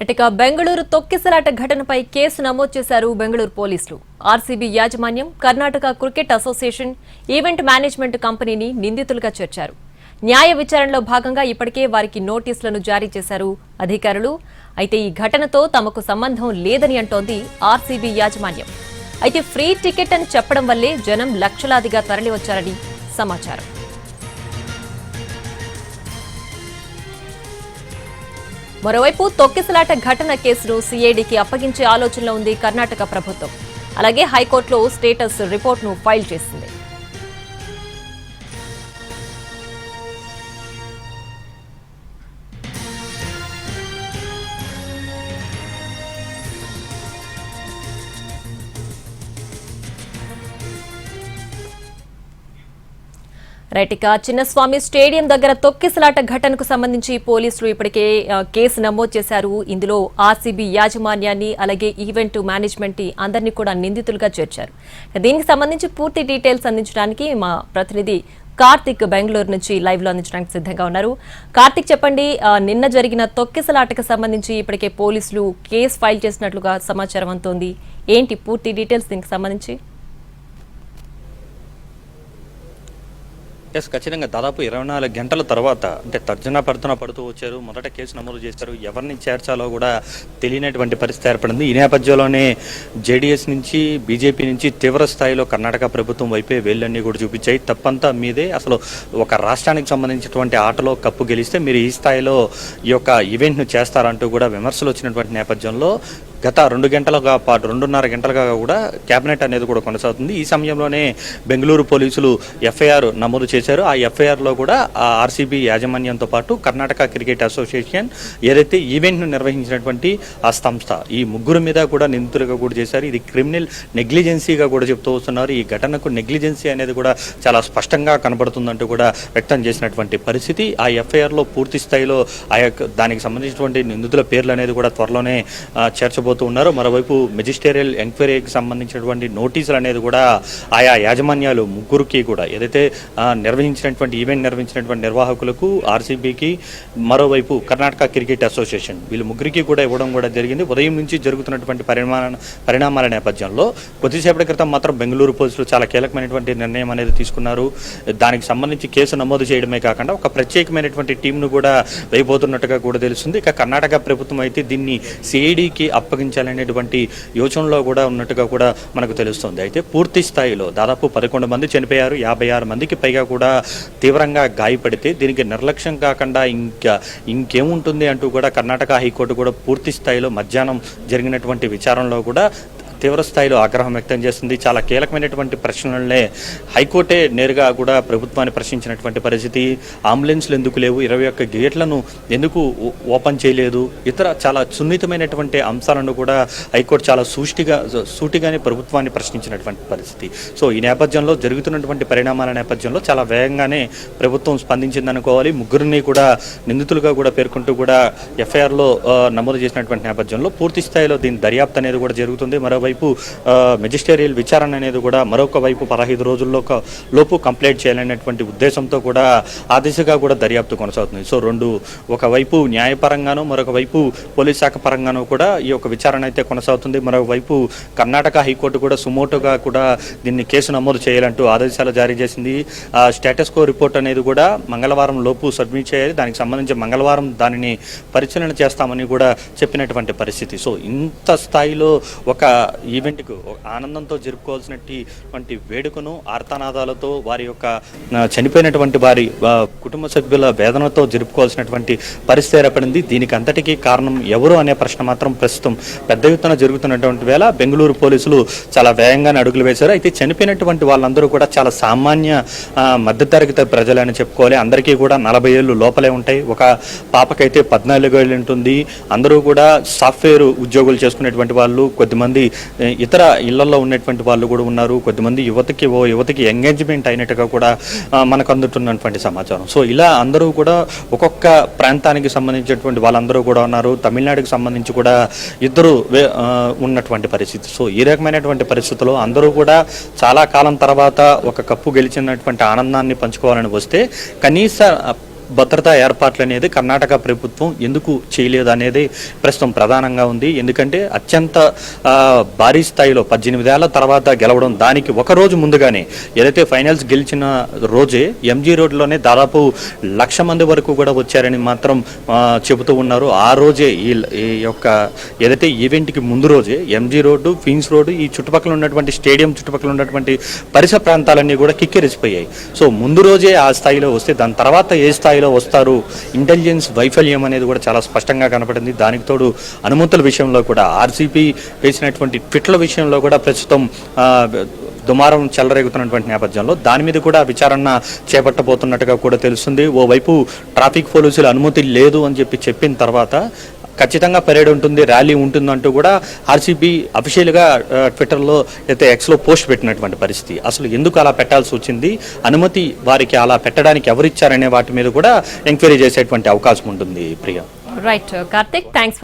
ఇక బెంగళూరు తొక్కిసలాట ఘటనపై కేసు నమోదు చేశారు బెంగళూరు పోలీసులు. ఆర్సీబీ యాజమాన్యం, Karnataka cricket association, event management కంపెనీని నిందితులుగా చేర్చారు. న్యాయ విచారణలో భాగంగా ఇప్పటికే వారికి నోటీసులను జారీ చేశారు అధికారులు. అయితే ఈ ఘటనతో తమకు సంబంధం లేదని అంటోంది ఆర్సీబీ యాజమాన్యం. అయితే ఫ్రీ టికెట్ అని చెప్పడం వల్లే జనం లక్షలాదిగా తరలివచ్చారని సమాచారం. మరోవైపు తొక్కిసలాట ఘటన కేసును సీఐడీకి అప్పగించే ఆలోచనలో ఉంది కర్ణాటక ప్రభుత్వం. అలాగే హైకోర్టులో స్టేటస్ రిపోర్ట్ను ఫైల్ చేసింది. రైట్, ఇక చిన్నస్వామి స్టేడియం దగ్గర తొక్కిసలాట ఘటనకు సంబంధించి పోలీసులు ఇప్పటికే కేసు నమోదు చేశారు. ఇందులో ఆర్సీబీ యాజమాన్యాన్ని, అలాగే ఈవెంట్ మేనేజ్మెంట్ అందరినీ కూడా నిందితులుగా చేర్చారు. దీనికి సంబంధించి పూర్తి డీటెయిల్స్ అందించడానికి మా ప్రతినిధి కార్తిక్ బెంగళూరు నుంచి లైవ్ లో అందించడానికి సిద్ధంగా ఉన్నారు. కార్తిక్, చెప్పండి, నిన్న జరిగిన తొక్కిసలాటకు సంబంధించి ఇప్పటికే పోలీసులు కేసు ఫైల్ చేసినట్లుగా సమాచారం అందుతోంది. ఏంటి పూర్తి డీటెయిల్స్ దీనికి సంబంధించి? ఖచ్చితంగా దాదాపు 24 గంటల తర్వాత అంటే తర్జన పడుతూ వచ్చారు. మొదట కేసు నమోదు చేశారు. ఎవరిని చేర్చాలో కూడా తెలియనటువంటి పరిస్థితి ఏర్పడింది. ఈ నేపథ్యంలోనే జేడీఎస్ నుంచి, బీజేపీ నుంచి తీవ్ర స్థాయిలో కర్ణాటక ప్రభుత్వం వైపే వేళ్ళన్నీ కూడా చూపించాయి. తప్పంతా మీదే, అసలు ఒక రాష్ట్రానికి సంబంధించినటువంటి ఆటలో కప్పు గెలిస్తే మీరు ఈ స్థాయిలో ఈ యొక్క ఈవెంట్ను చేస్తారంటూ కూడా విమర్శలు వచ్చినటువంటి నేపథ్యంలో గత 2 గంటలుగా పాటు 2.5 గంటలుగా కూడా కేబినెట్ అనేది కూడా కొనసాగుతుంది. ఈ సమయంలోనే బెంగళూరు పోలీసులు ఎఫ్ఐఆర్ నమోదు చేశారు. ఆ ఎఫ్ఐఆర్లో కూడా ఆర్సీబీ యాజమాన్యంతో పాటు కర్ణాటక క్రికెట్ అసోసియేషన్, ఏదైతే ఈవెంట్ను నిర్వహించినటువంటి ఆ సంస్థ, ఈ ముగ్గురు మీద కూడా నిందితులుగా కూడా చేశారు. ఇది క్రిమినల్ నెగ్లిజెన్సీగా కూడా చెప్తూ వస్తున్నారు. ఈ ఘటనకు నెగ్లిజెన్సీ అనేది కూడా చాలా స్పష్టంగా కనబడుతుందంటూ కూడా వ్యక్తం చేసినటువంటి పరిస్థితి. ఆ ఎఫ్ఐఆర్లో పూర్తి స్థాయిలో దానికి సంబంధించినటువంటి నిందితుల పేర్లు అనేది కూడా త్వరలోనే చేర్చబోతున్నారు. మరోవైపు మెజిస్టేరియల్ ఎంక్వైరీకి సంబంధించినటువంటి నోటీసులు అనేది కూడా ఆయా యాజమాన్యాలు ముగ్గురికి కూడా, ఏదైతే నిర్వహించినటువంటి ఈవెంట్ నిర్వహించినటువంటి నిర్వాహకులకు, ఆర్సీబీకి, మరోవైపు కర్ణాటక క్రికెట్ అసోసియేషన్, వీళ్ళు ముగ్గురికి కూడా ఇవ్వడం కూడా జరిగింది. ఉదయం నుంచి జరుగుతున్నటువంటి పరిణామాల నేపథ్యంలో కొద్దిసేపటి క్రితం మాత్రం బెంగళూరు పోలీసులు చాలా కీలకమైనటువంటి నిర్ణయం అనేది తీసుకున్నారు. దానికి సంబంధించి కేసు నమోదు చేయడమే కాకుండా ఒక ప్రత్యేకమైనటువంటి టీంను కూడా వేయబోతున్నట్టుగా కూడా తెలుస్తుంది. ఇక కర్ణాటక ప్రభుత్వం అయితే దీన్ని సిఐడికి అప్పగించాలనేటువంటి యోచనలో కూడా ఉన్నట్టుగా కూడా మనకు తెలుస్తుంది. అయితే పూర్తి స్థాయిలో దాదాపు 11 మంది చనిపోయారు, 56 మందికి పైగా కూడా తీవ్రంగా గాయపడితే దీనికి నిర్లక్ష్యం కాకుండా ఇంకేముంటుంది అంటూ కూడా కర్ణాటక హైకోర్టు కూడా పూర్తి స్థాయిలో మధ్యాహ్నం జరిగినటువంటి విచారణలో కూడా తీవ్ర స్థాయిలో ఆగ్రహం వ్యక్తం చేస్తుంది. చాలా కీలకమైనటువంటి ప్రశ్నలనే హైకోర్టే నేరుగా కూడా ప్రభుత్వాన్ని ప్రశ్నించినటువంటి పరిస్థితి. అంబులెన్స్లు ఎందుకు లేవు, 21 గేట్లను ఎందుకు ఓపెన్ చేయలేదు, ఇతర చాలా సున్నితమైనటువంటి అంశాలను కూడా హైకోర్టు చాలా సూటిగానే ప్రభుత్వాన్ని ప్రశ్నించినటువంటి పరిస్థితి. సో ఈ నేపథ్యంలో జరుగుతున్నటువంటి పరిణామాల నేపథ్యంలో చాలా వేగంగానే ప్రభుత్వం స్పందించిందనుకోవాలి. ముగ్గురిని కూడా నిందితులుగా కూడా పేర్కొంటూ కూడా ఎఫ్ఐఆర్లో నమోదు చేసినటువంటి నేపథ్యంలో పూర్తి స్థాయిలో దీని దర్యాప్తు అనేది కూడా జరుగుతుంది. మరోవైపు మెజిస్టేరియల్ విచారణ అనేది కూడా మరొక వైపు 15 రోజుల్లో లోపు కంప్లీట్ చేయాలనేటువంటి ఉద్దేశంతో కూడా ఆ దిశగా కూడా దర్యాప్తు కొనసాగుతుంది. సో ఒకవైపు న్యాయపరంగానూ, మరొక వైపు పోలీస్ శాఖ పరంగానూ కూడా ఈ యొక్క విచారణ అయితే కొనసాగుతుంది. మరోవైపు కర్ణాటక హైకోర్టు కూడా సుమోటోగా కూడా దీన్ని కేసు నమోదు చేయాలంటూ ఆదేశాలు జారీ చేసింది. స్టేటస్ కో రిపోర్ట్ అనేది కూడా మంగళవారం లోపు సబ్మిట్ చేయాలి. దానికి సంబంధించి మంగళవారం దానిని పరిశీలన చేస్తామని కూడా చెప్పినటువంటి పరిస్థితి. సో ఇంత స్థాయిలో ఒక ఈవెంట్కు ఆనందంతో జరుపుకోవాల్సినటువంటి వేడుకను ఆర్తనాదాలతో, వారి యొక్క చనిపోయినటువంటి వారి కుటుంబ సభ్యుల వేదనతో జరుపుకోవాల్సినటువంటి పరిస్థితి ఏర్పడింది. దీనికి అంతటికీ కారణం ఎవరు అనే ప్రశ్న మాత్రం ప్రస్తుతం పెద్ద ఎత్తున జరుగుతున్నటువంటి వేళ బెంగళూరు పోలీసులు చాలా వేగంగానే అడుగులు వేశారు. అయితే చనిపోయినటువంటి వాళ్ళందరూ కూడా చాలా సామాన్య మధ్యతరగతి ప్రజలని చెప్పుకోవాలి. అందరికీ కూడా 40 ఏళ్ళు లోపలే ఉంటాయి. ఒక పాపకైతే 14 ఏళ్ళు ఉంటుంది. అందరూ కూడా సాఫ్ట్వేర్ ఉద్యోగులు చేసుకునేటువంటి వాళ్ళు, కొద్దిమంది ఇతర ఇళ్లలో ఉన్నటువంటి వాళ్ళు కూడా ఉన్నారు. కొద్దిమంది యువతకి ఎంగేజ్మెంట్ అయినట్టుగా కూడా మనకు అందుతున్నటువంటి సమాచారం. సో ఇలా అందరూ కూడా ఒక్కొక్క ప్రాంతానికి సంబంధించినటువంటి వాళ్ళందరూ కూడా ఉన్నారు. తమిళనాడుకి సంబంధించి కూడా ఇద్దరు ఉన్నటువంటి పరిస్థితి. సో ఈ రకమైనటువంటి పరిస్థితుల్లో అందరూ కూడా చాలా కాలం తర్వాత ఒక కప్పు గెలిచినటువంటి ఆనందాన్ని పంచుకోవాలని వస్తే కనీస భద్రతా ఏర్పాట్లు అనేది కర్ణాటక ప్రభుత్వం ఎందుకు చేయలేదు అనేది ప్రస్తుతం ప్రధానంగా ఉంది. ఎందుకంటే అత్యంత భారీ స్థాయిలో 18 ఏళ్ల తర్వాత గెలవడం, దానికి ఒక రోజు ముందుగానే ఏదైతే ఫైనల్స్ గెలిచిన రోజే ఎంజీ రోడ్లోనే దాదాపు 1,00,000 మంది వరకు కూడా వచ్చారని మాత్రం చెబుతూ ఉన్నారు. ఆ రోజే ఈ యొక్క ఏదైతే ఈవెంట్కి ముందు రోజే ఎంజీ రోడ్డు, క్వీన్స్ రోడ్డు, ఈ చుట్టుపక్కల ఉన్నటువంటి స్టేడియం చుట్టుపక్కల ఉన్నటువంటి పరిసర ప్రాంతాలన్నీ కూడా కిక్కిరిసిపోయాయి. సో ముందు రోజే ఆ స్థాయిలో వస్తే దాని తర్వాత ఏ స్థాయిలో వస్తారు, ఇంటెలిజెన్స్ వైఫల్యం అనేది కూడా చాలా స్పష్టంగా కనపడింది. దానికి తోడు అనుమతుల విషయంలో కూడా ఆర్సీపీ వేసినటువంటి ట్విట్ల విషయంలో కూడా ప్రస్తుతం దుమారం చెలరేగుతున్నటువంటి నేపథ్యంలో దాని మీద కూడా విచారణ చేపట్టబోతున్నట్టుగా కూడా తెలుస్తుంది. ఓవైపు ట్రాఫిక్ పోలీసులు అనుమతి లేదు అని చెప్పిన తర్వాత ఖచ్చితంగా పరేడ్ ఉంటుంది, ర్యాలీ ఉంటుందంటూ కూడా ఆర్సీబీ అఫీషియల్గా ట్విట్టర్లో అయితే ఎక్స్లో పోస్ట్ పెట్టినటువంటి పరిస్థితి. అసలు ఎందుకు అలా పెట్టాల్సి వచ్చింది, అనుమతి వారికి అలా పెట్టడానికి ఎవరిచ్చారనే వాటి మీద కూడా ఎంక్వైరీ చేసేటువంటి అవకాశం ఉంటుంది. ప్రియా. Right Karthik, thanks.